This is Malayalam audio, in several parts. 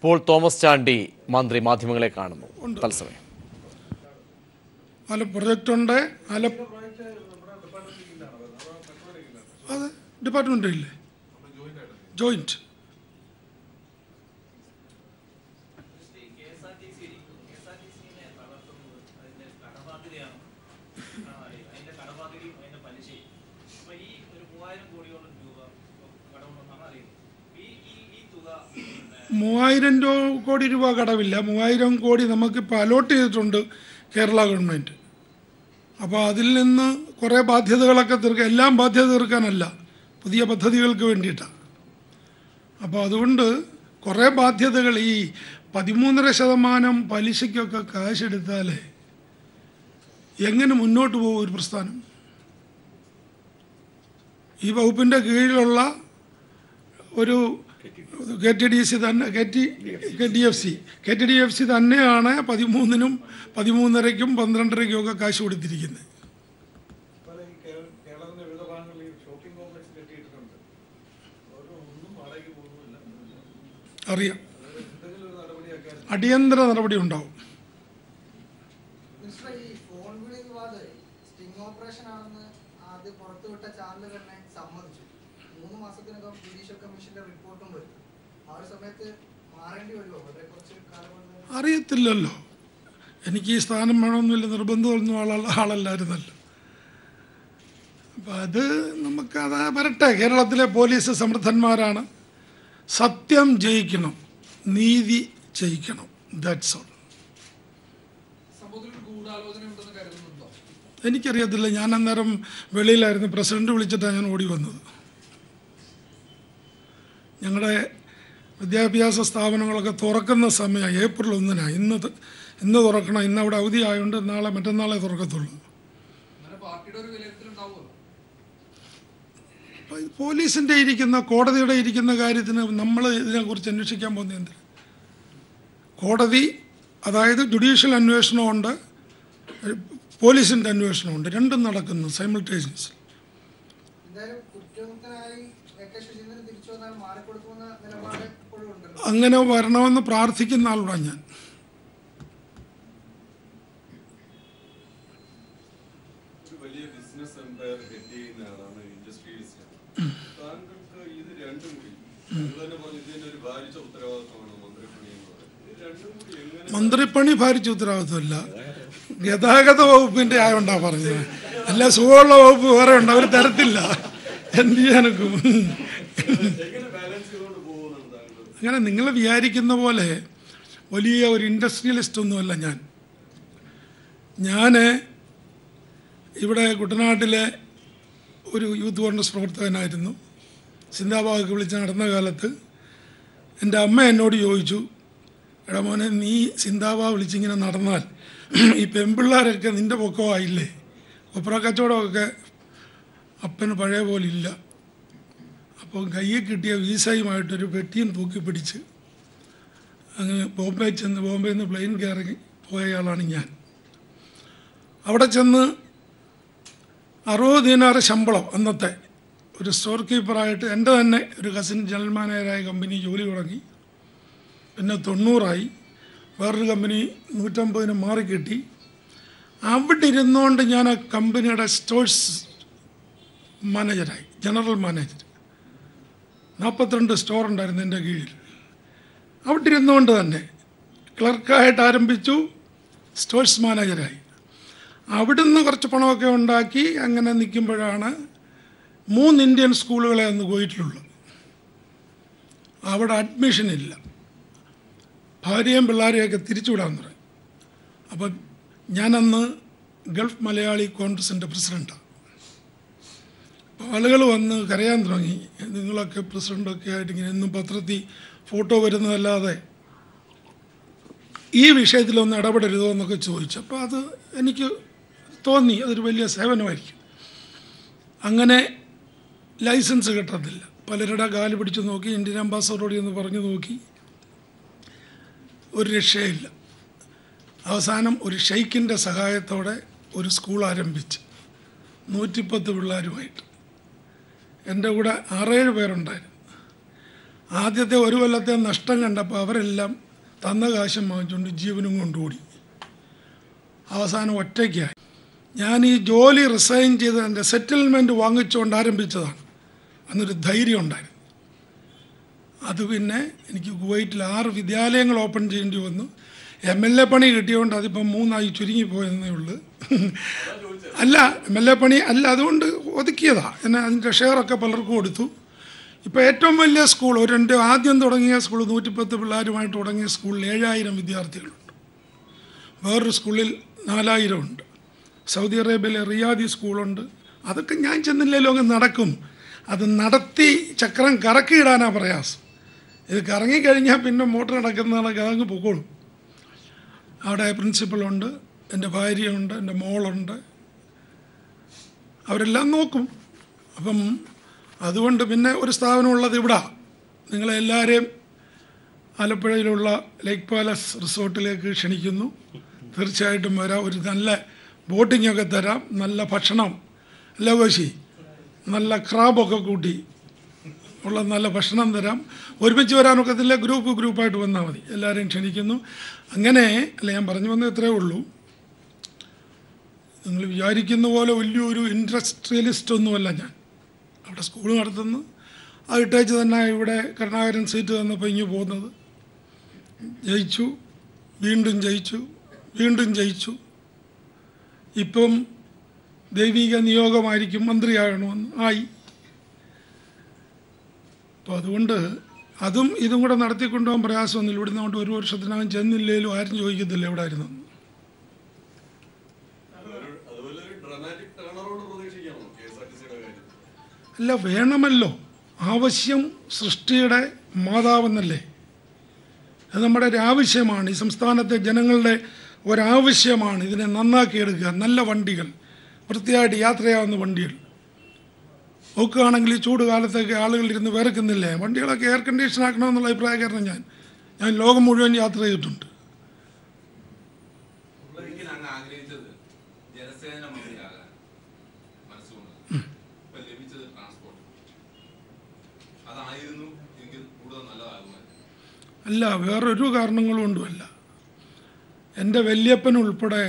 ഇപ്പോൾ തോമസ് ചാണ്ടി മന്ത്രി മാധ്യമങ്ങളെ കാണുന്നു. തത്സമയം പ്രൊജക്റ്റ് ഉണ്ട്. അത് ഡിപ്പാർട്ട്മെന്റ് ഇല്ലേ, ജോയിന്റ്. ₹3000 കോടി കടവില്ല. 3000 കോടി നമുക്കിപ്പോൾ അലോട്ട് ചെയ്തിട്ടുണ്ട് കേരള ഗവൺമെൻറ്. അപ്പോൾ അതിൽ നിന്ന് കുറേ ബാധ്യതകളൊക്കെ തീർക്കുക, എല്ലാം ബാധ്യത തീർക്കാനല്ല, പുതിയ പദ്ധതികൾക്ക് വേണ്ടിയിട്ടാണ്. അപ്പോൾ അതുകൊണ്ട് കുറേ ബാധ്യതകൾ, ഈ 13.5% പലിശയ്ക്കൊക്കെ കാശെടുത്താൽ എങ്ങനെ മുന്നോട്ട് പോകും ഒരു പ്രസ്ഥാനം? ഈ വകുപ്പിൻ്റെ കീഴിലുള്ള ഒരു KTDC തന്നെ, KTDFC തന്നെയാണ് 13-നും 13.5-ക്കും 12.5-ക്കും ഒക്കെ കാശ് കൊടുത്തിരിക്കുന്നത്. അറിയാം, അടിയന്തര നടപടി ഉണ്ടാവും. അറിയത്തില്ലല്ലോ, എനിക്ക് ഈ സ്ഥാനം വേണമെന്നില്ല, നിർബന്ധമൊന്നും ആളല്ലായിരുന്നല്ലോ. അപ്പം അത് നമുക്കത് വരട്ടെ. കേരളത്തിലെ പോലീസ് സമർത്ഥന്മാരാണ്. സത്യം ജയിക്കണം, നീതി ജയിക്കണം. That's all. എനിക്കറിയത്തില്ല, ഞാൻ അന്നേരം വെളിയിലായിരുന്നു. പ്രസിഡന്റ് വിളിച്ചിട്ടാണ് ഞാൻ ഓടി വന്നത്. ഞങ്ങളുടെ വിദ്യാഭ്യാസ സ്ഥാപനങ്ങളൊക്കെ തുറക്കുന്ന സമയം ഏപ്രിൽ 1-നാണ്. ഇന്ന് തുറക്കണം. ഇന്ന് അവിടെ അവധി ആയതുകൊണ്ട് മറ്റന്നാളെ തുറക്കത്തുള്ളൂ. പോലീസിൻ്റെ കോടതിയുടെ ഇരിക്കുന്ന കാര്യത്തിന് നമ്മൾ ഇതിനെക്കുറിച്ച് അന്വേഷിക്കാൻ പോകുന്നത് എന്തിനാ? കോടതി, അതായത് ജുഡീഷ്യൽ അന്വേഷണമുണ്ട്, പോലീസിൻ്റെ അന്വേഷണമുണ്ട്, രണ്ടും നടക്കുന്നു സൈമിൾട്ടേനിയസ്ലി. അങ്ങനെ വരണമെന്ന് പ്രാർത്ഥിക്കുന്ന ആളോടാണ് ഞാൻ. മന്ത്രിപ്പണി ഭാരിച്ച ഉത്തരവാദിത്വമല്ല, ഗതാഗത വകുപ്പിൻ്റെ ആയോണ്ടാ പറഞ്ഞത്. അല്ല, സുഖമുള്ള വകുപ്പ് വേറെ ഉണ്ട്, അവർ തരത്തില്ല. എന്ത് ചെയ്യാനൊക്കെ അങ്ങനെ നിങ്ങൾ വിചാരിക്കുന്ന പോലെ വലിയ ഒരു ഇൻഡസ്ട്രിയലിസ്റ്റ് ഒന്നുമല്ല ഞാൻ. ഇവിടെ കുട്ടനാട്ടിലെ ഒരു യൂത്ത് കോൺഗ്രസ് പ്രവർത്തകനായിരുന്നു. സിന്ദാബാദൊക്കെ വിളിച്ച് നടന്ന കാലത്ത് എൻ്റെ അമ്മ എന്നോട് ചോദിച്ചു, എടാ മോനെ, നീ സിന്ദാബാദ് വിളിച്ചിങ്ങനെ നടന്നാൽ ഈ പെൺപിള്ളേരൊക്കെ നിൻ്റെ പൊക്കമായില്ലേ? ഒപ്പറ കച്ചവടമൊക്കെ അപ്പന് പഴയ പോലെ ഇല്ല. അപ്പോൾ കയ്യിൽ കിട്ടിയ വീസയുമായിട്ടൊരു പെട്ടിയും തൂക്കി പിടിച്ച് അങ്ങ് ബോംബെയിൽ നിന്ന് പ്ലെയിൻ കയറി പോയയാളാണ് ഞാൻ. അവിടെ ചെന്ന് 60 ദിനാറ് ശമ്പളം, അന്നത്തെ ഒരു സ്റ്റോർ കീപ്പറായിട്ട് എൻ്റെ തന്നെ ഒരു കസിൻ ജനറൽ മാനേജറായ കമ്പനി ജോലി തുടങ്ങി. പിന്നെ 90 വേറൊരു കമ്പനി 150 മാറിക്കിട്ടി. അവിടെ ഇരുന്നുകൊണ്ട് ഞാൻ ആ കമ്പനിയുടെ സ്റ്റോഴ്സ് മാനേജറായി, ജനറൽ മാനേജർ. 42 സ്റ്റോർ ഉണ്ടായിരുന്നു എൻ്റെ കീഴിൽ. അവിടെ ഇരുന്നുകൊണ്ട് തന്നെ ക്ലർക്കായിട്ട് ആരംഭിച്ചു, സ്റ്റോഴ്സ് മാനേജറായി. അവിടുന്ന് കുറച്ച് പണമൊക്കെ ഉണ്ടാക്കി അങ്ങനെ നിൽക്കുമ്പോഴാണ് 3 ഇന്ത്യൻ സ്കൂളുകളെ അന്ന് പോയിട്ടുള്ളൂ. അവിടെ അഡ്മിഷനില്ല, ഭാര്യയും പിള്ളേരെയൊക്കെ തിരിച്ചുവിടാൻ തുടങ്ങി. അപ്പം ഞാനന്ന് ഗൾഫ് മലയാളി കോൺഗ്രസിൻ്റെ പ്രസിഡൻ്റാണ്. ആളുകൾ വന്ന് കരയാൻ തുടങ്ങി, നിങ്ങളൊക്കെ പ്രസിഡൻ്റൊക്കെ ആയിട്ട് ഇങ്ങനെ എന്നും പത്രത്തിൽ ഫോട്ടോ വരുന്നതല്ലാതെ ഈ വിഷയത്തിലൊന്നും ഇടപെടരുതോ എന്നൊക്കെ ചോദിച്ചു. അപ്പോൾ അത് എനിക്ക് തോന്നി അതൊരു വലിയ സേവനമായിരിക്കും. അങ്ങനെ ലൈസൻസ് കിട്ടത്തില്ല. പലരുടെ കാല് പിടിച്ച് നോക്കി, ഇന്ത്യൻ അംബാസഡറോട് എന്ന് പറഞ്ഞു നോക്കി, ഒരു രക്ഷയില്ല. അവസാനം ഒരു ഷെയ്ക്കിൻ്റെ സഹായത്തോടെ ഒരു സ്കൂൾ ആരംഭിച്ച് 110 പിള്ളേരുമായിട്ട്. എൻ്റെ കൂടെ 6-7 പേരുണ്ടായിരുന്നു. ആദ്യത്തെ ഒരു കൊല്ലത്തെ നഷ്ടം കണ്ടപ്പോൾ അവരെല്ലാം തന്ന കാശം വാങ്ങിച്ചുകൊണ്ട് ജീവനും കൊണ്ടുകൂടി. അവസാനം ഒറ്റയ്ക്കായി. ഞാൻ ഈ ജോലി റിസൈൻ ചെയ്ത് എൻ്റെ സെറ്റിൽമെൻറ്റ് വാങ്ങിച്ചുകൊണ്ട് ആരംഭിച്ചതാണ്. അന്നൊരു ധൈര്യം ഉണ്ടായിരുന്നു. അത് പിന്നെ എനിക്ക് കുവൈറ്റിൽ 6 വിദ്യാലയങ്ങൾ ഓപ്പൺ ചെയ്യേണ്ടി വന്നു. MLA പണി കിട്ടിയതുകൊണ്ട് അതിപ്പം 3 ചുരുങ്ങിപ്പോയെന്നേ ഉള്ളൂ. അല്ല, MLA പണി അല്ല, അതുകൊണ്ട് ഒതുക്കിയതാണ്. എന്നെ അതിൻ്റെ ഷെയറൊക്കെ പലർക്കും കൊടുത്തു. ഇപ്പോൾ ഏറ്റവും വലിയ സ്കൂൾ, എൻ്റെ ആദ്യം തുടങ്ങിയ സ്കൂൾ 110 പിള്ളേരുമായിട്ട് തുടങ്ങിയ സ്കൂളിൽ 7000 വിദ്യാർത്ഥികളുണ്ട്. വേറൊരു സ്കൂളിൽ 4000 ഉണ്ട്. സൗദി അറേബ്യയിലെ റിയാദി സ്കൂളുണ്ട്. അതൊക്കെ ഞാൻ ചെന്നില്ലല്ലോ അങ്ങ് നടക്കും. അത് നടത്തി ചക്രം കറക്കിയിടാനാണ് പ്രയാസം. ഇത് കറങ്ങിക്കഴിഞ്ഞാൽ പിന്നെ മോട്ടർ നടക്കുന്നതാണ്, അതങ്ങ് പൊക്കോളും. അവിടെ പ്രിൻസിപ്പളുണ്ട്, എൻ്റെ ഭാര്യയുണ്ട്, എൻ്റെ മോളുണ്ട്, അവരെല്ലാം നോക്കും. അപ്പം അതുകൊണ്ട് പിന്നെ ഒരു സ്ഥാപനമുള്ളത് ഇവിടെ. നിങ്ങളെല്ലാവരെയും ആലപ്പുഴയിലുള്ള ലേക്ക് പാലസ് റിസോർട്ടിലേക്ക് ക്ഷണിക്കുന്നു. തീർച്ചയായിട്ടും വരാം. ഒരു നല്ല ബോട്ടിങ്ങൊക്കെ തരാം, നല്ല ഭക്ഷണം, അല്ല കോശി, നല്ല ക്രാബൊക്കെ കൂട്ടി ഉള്ള നല്ല ഭക്ഷണം തരാം. ഒരുമിച്ച് വരാനൊക്കത്തില്ല, ഗ്രൂപ്പായിട്ട് വന്നാൽ മതി. എല്ലാവരെയും ക്ഷണിക്കുന്നു. അങ്ങനെ അല്ല, ഞാൻ പറഞ്ഞു വന്നത് ഇത്രയേ ഉള്ളൂ. നിങ്ങൾ വിചാരിക്കുന്ന പോലെ വലിയൊരു ഇൻഡസ്ട്രിയലിസ്റ്റ് ഒന്നുമല്ല ഞാൻ. അവിടെ സ്കൂൾ നടത്തുന്നു, അത് ഇട്ടേച്ച് തന്നെ ഇവിടെ കരുണാകരൻ സീറ്റ് തന്നപ്പോൾ ഇങ്ങ് പോകുന്നത്. ജയിച്ചു, വീണ്ടും ജയിച്ചു, വീണ്ടും ജയിച്ചു. ഇപ്പം ദൈവിക നിയോഗമായിരിക്കും, മന്ത്രിയാകണമെന്ന് ആയി. അപ്പോൾ അതുകൊണ്ട് അതും ഇതും കൂടെ നടത്തിക്കൊണ്ടുപോകാൻ പ്രയാസമൊന്നുമില്ല. ഇവിടുന്ന് കൊണ്ട് 1 വർഷത്തിനകം ചെന്നില്ലേലും ആരും ചോദിക്കത്തില്ല എവിടെ ആയിരുന്നു. അല്ല, വേണമല്ലോ. ആവശ്യം സൃഷ്ടിയുടെ മാതാവെന്നല്ലേ. അത് നമ്മുടെ ഒരു ആവശ്യമാണ്. ഈ സംസ്ഥാനത്തെ ജനങ്ങളുടെ ഒരാവശ്യമാണ് ഇതിനെ നന്നാക്കിയെടുക്കുക. നല്ല വണ്ടികൾ, വൃത്തിയായിട്ട് യാത്രയാവുന്ന വണ്ടികൾ. നോക്കുകയാണെങ്കിൽ ഈ ചൂട് കാലത്തൊക്കെ ആളുകൾ ഇരുന്ന് വിറക്കുന്നില്ലേ. വണ്ടികളൊക്കെ എയർ കണ്ടീഷൻ ആക്കണമെന്നുള്ള അഭിപ്രായക്കാരനാണ് ഞാൻ ലോകം മുഴുവൻ യാത്ര ചെയ്തിട്ടുണ്ട്. അല്ല, വേറൊരു കാരണങ്ങൾ കൊണ്ടുമല്ല. എൻ്റെ വല്യപ്പൻ ഉൾപ്പെടെ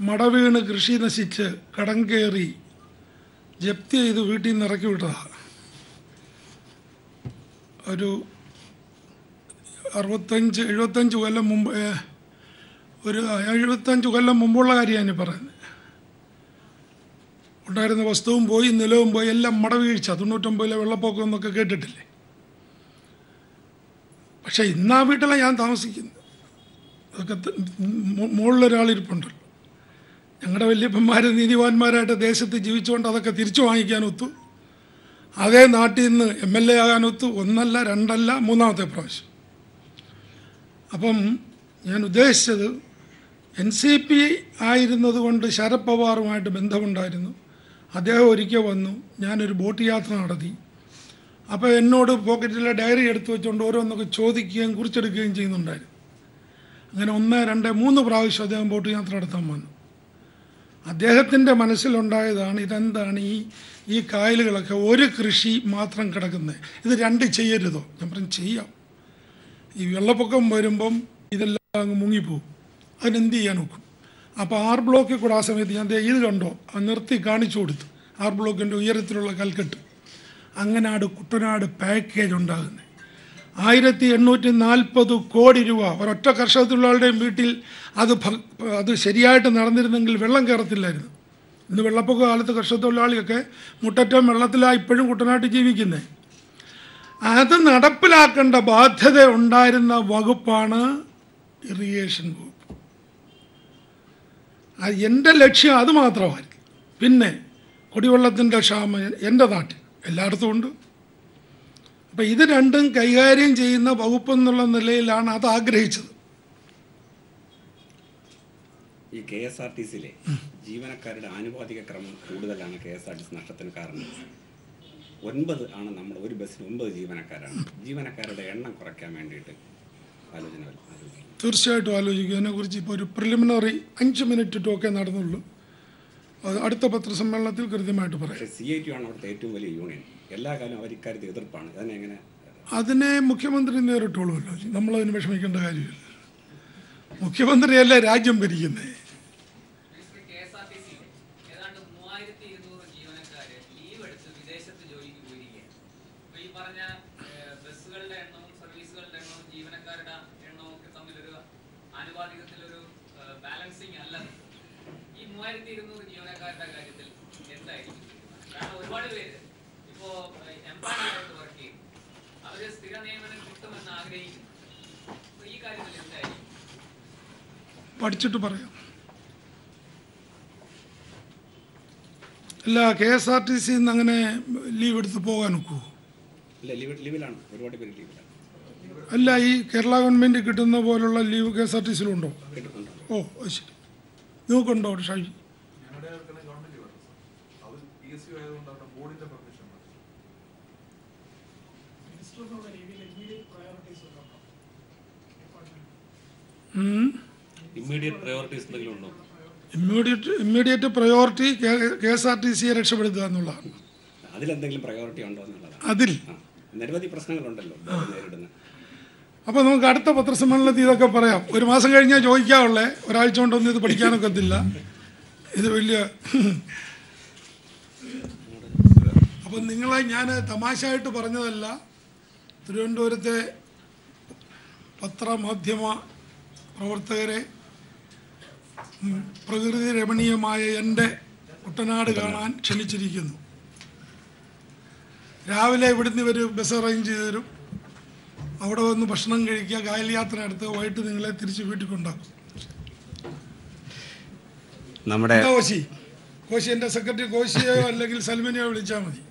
മടവീണ് കൃഷി നശിച്ച് കടം കയറി ജപ്തി ചെയ്ത് വീട്ടിൽ നിന്ന് ഇറക്കി വിട്ടതാണ്. ഒരു 65-75 കൊല്ലം മുമ്പ്, ഒരു 75 കൊല്ലം മുമ്പുള്ള കാര്യമാണ് പറയുന്നത്. ഉണ്ടായിരുന്ന വസ്തുവും പോയി, നിലവും പോയി, എല്ലാം മടവീഴ്ച. 99 വെള്ളപ്പൊക്കം എന്നൊക്കെ കേട്ടിട്ടില്ലേ. പക്ഷേ ഇന്നാ വീട്ടിലാണ് ഞാൻ താമസിക്കുന്നത്. അതൊക്കെ മുകളിലൊരാളിരിപ്പുണ്ടല്ലോ. ഞങ്ങളുടെ വല്യപ്പന്മാർ നീതിവാന്മാരായിട്ട് ദേശത്ത് ജീവിച്ചുകൊണ്ട് അതൊക്കെ തിരിച്ചു വാങ്ങിക്കാൻ ഒത്തു. അതേ നാട്ടിൽ നിന്ന് MLA ആകാൻ ഒത്തു. 1 അല്ല 2 അല്ല 3-ാമത്തെ പ്രാവശ്യം. അപ്പം ഞാൻ ഉദ്ദേശിച്ചത് NCP ആയിരുന്നത് കൊണ്ട് ശരത് പവാറുമായിട്ട് ബന്ധമുണ്ടായിരുന്നു. അദ്ദേഹം ഒരിക്കൽ വന്നു, ഞാനൊരു ബോട്ട് യാത്ര നടത്തി. അപ്പോൾ എന്നോട് പോക്കറ്റിലെ ഡയറി എടുത്തു വെച്ചുകൊണ്ട് ഓരോന്നൊക്കെ ചോദിക്കുകയും കുറിച്ചെടുക്കുകയും ചെയ്യുന്നുണ്ടായിരുന്നു. അങ്ങനെ 1, 2, 3 പ്രാവശ്യം അദ്ദേഹം ബോട്ട് യാത്ര നടത്താൻ വന്നു. അദ്ദേഹത്തിൻ്റെ മനസ്സിലുണ്ടായതാണ് ഇതെന്താണ് ഈ കായലുകളൊക്കെ ഒരു കൃഷി മാത്രം കിടക്കുന്നത്, ഇത് 2 ചെയ്യരുതോ? ഞാൻ പറഞ്ഞു ചെയ്യാം. ഈ വെള്ളപ്പൊക്കം വരുമ്പം ഇതെല്ലാം അങ്ങ് മുങ്ങിപ്പോവും, അതിനെന്ത് ചെയ്യാൻ നോക്കും. അപ്പോൾ 6 ബ്ലോക്കിൽ കൂടെ ആ സമയത്ത് ഞാൻ ഇത് കണ്ടോ, അത് നിർത്തി കാണിച്ചു കൊടുത്തു. 6 ബ്ലോക്കിൻ്റെ ഉയരത്തിലുള്ള കൽക്കെട്ട്. അങ്ങനാട് കുട്ടനാട് പാക്കേജ് ഉണ്ടാകുന്നത് 1840 കോടി രൂപ. ഒരൊറ്റ കർഷക തൊഴിലാളിയുടെയും വീട്ടിൽ അത് ശരിയായിട്ട് നടന്നിരുന്നെങ്കിൽ വെള്ളം കയറത്തില്ലായിരുന്നു. ഇന്ന് വെള്ളപ്പൊക്ക കാലത്ത് കർഷക തൊഴിലാളിയൊക്കെ മുട്ടറ്റം വെള്ളത്തിലാണ് ഇപ്പോഴും കുട്ടനാട്ടിൽ ജീവിക്കുന്നത്. അത് നടപ്പിലാക്കേണ്ട ബാധ്യത ഉണ്ടായിരുന്ന വകുപ്പാണ് ഇറിഗേഷൻ വകുപ്പ്. എൻ്റെ ലക്ഷ്യം അത് മാത്രമായിരിക്കും. പിന്നെ കുടിവെള്ളത്തിൻ്റെ ക്ഷാമം എൻ്റെ നാട്ടിൽ എല്ലായിടത്തും ഉണ്ട്. അപ്പം ഇത് രണ്ടും കൈകാര്യം ചെയ്യുന്ന വകുപ്പ് എന്നുള്ള നിലയിലാണ് അത് ആഗ്രഹിച്ചത്. ഈ KSRTCയിലെ ജീവനക്കാരുടെ ആനുപാതിക ക്രമം കൂടുതലാണ് KSRTC നഷ്ടത്തിന് കാരണം. 9 ആണ് നമ്മൾ ഒരു ബസ്സിന് 9 ജീവനക്കാരാണ്. ജീവനക്കാരുടെ എണ്ണം കുറയ്ക്കാൻ വേണ്ടിയിട്ട് തീർച്ചയായിട്ടും ആലോചിക്കും. അതിനെക്കുറിച്ച് ഇപ്പോൾ ഒരു പ്രിലിമിനറി 5 മിനിറ്റ് ടോക്കേ നടന്നുള്ളൂ. അത് അടുത്ത പത്രസമ്മേളനത്തിൽ കൃത്യമായിട്ട് പറയാം. CIT ആണ് അവിടുത്തെ ഏറ്റവും വലിയ യൂണിയൻ. എല്ലാ കാലവും അവർ ഇക്കാര്യത്തിൽ എതിർപ്പാണ്. അതിനെങ്ങനെ അതിനെ മുഖ്യമന്ത്രി നേരിട്ടുള്ളൂല്ലോ, നമ്മളതിന് വിഷമിക്കേണ്ട കാര്യമില്ല. മുഖ്യമന്ത്രിയല്ലേ രാജ്യം ഭരിക്കുന്നത്. പഠിച്ചിട്ട് പറയാം. അല്ല, KSRTC അങ്ങനെ ലീവ് എടുത്ത് പോകാൻ ഒക്കുമോ? അല്ല, ഈ കേരള ഗവൺമെൻറ് കിട്ടുന്ന പോലുള്ള ലീവ് KSRTCയിലുണ്ടോ? ഓ, ശരി. നിങ്ങൾക്കുണ്ടോ ഷാജി? ഇമ്മീഡിയറ്റ് പ്രയോറിറ്റി KSRTCയെ രക്ഷപ്പെടുത്തുക എന്നുള്ളതാണ്. അതിൽ നിരവധി പ്രശ്നങ്ങളുണ്ടല്ലോ നേരിടുന്നത്. അപ്പോൾ നമുക്ക് അടുത്ത പത്രസമ്മേളനത്തിൽ ഇതൊക്കെ പറയാം. ഒരു മാസം കഴിഞ്ഞാൽ ചോദിക്കാവുള്ളേ, ഒരാഴ്ച കൊണ്ടൊന്നും ഇത് പഠിക്കാനൊക്കത്തില്ല. ഇത് വലിയ അപ്പം നിങ്ങളെ ഞാൻ തമാശയായിട്ട് പറഞ്ഞതല്ല. തിരുവനന്തപുരത്തെ പത്രമാധ്യമ പ്രവർത്തകരെ പ്രകൃതി രമണീയമായ എൻ്റെ കുട്ടനാട് കാണാൻ ക്ഷണിച്ചിരിക്കുന്നു. രാവിലെ ഇവിടുന്ന് ഇവർ ബസ് അറേഞ്ച് ചെയ്ത് തരും. അവിടെ വന്ന് ഭക്ഷണം കഴിക്കുക, കായൽ യാത്ര നടത്തുക, വൈകിട്ട് നിങ്ങളെ തിരിച്ച് വീട്ടിൽ കൊണ്ടാക്കും. നമ്മുടെ കോശി എൻ്റെ സെക്രട്ടറി കോശിയോ അല്ലെങ്കിൽ സൽമിനെയോ വിളിച്ചാൽ മതി.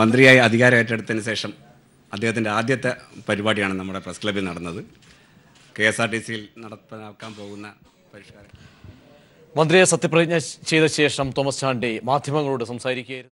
മന്ത്രിയായി അധികാരം ഏറ്റെടുത്തതിന് ശേഷം അദ്ദേഹത്തിൻ്റെ ആദ്യത്തെ പരിപാടിയാണ് നമ്മുടെ പ്രസ് ക്ലബ്ബിൽ നടന്നത്. KSRTCയിൽ നടപ്പാക്കാൻ പോകുന്ന പരിഷ്കാരം. മന്ത്രിയെ സത്യപ്രതിജ്ഞ ചെയ്ത ശേഷം തോമസ് ചാണ്ടി മാധ്യമങ്ങളോട് സംസാരിക്കുകയായിരുന്നു.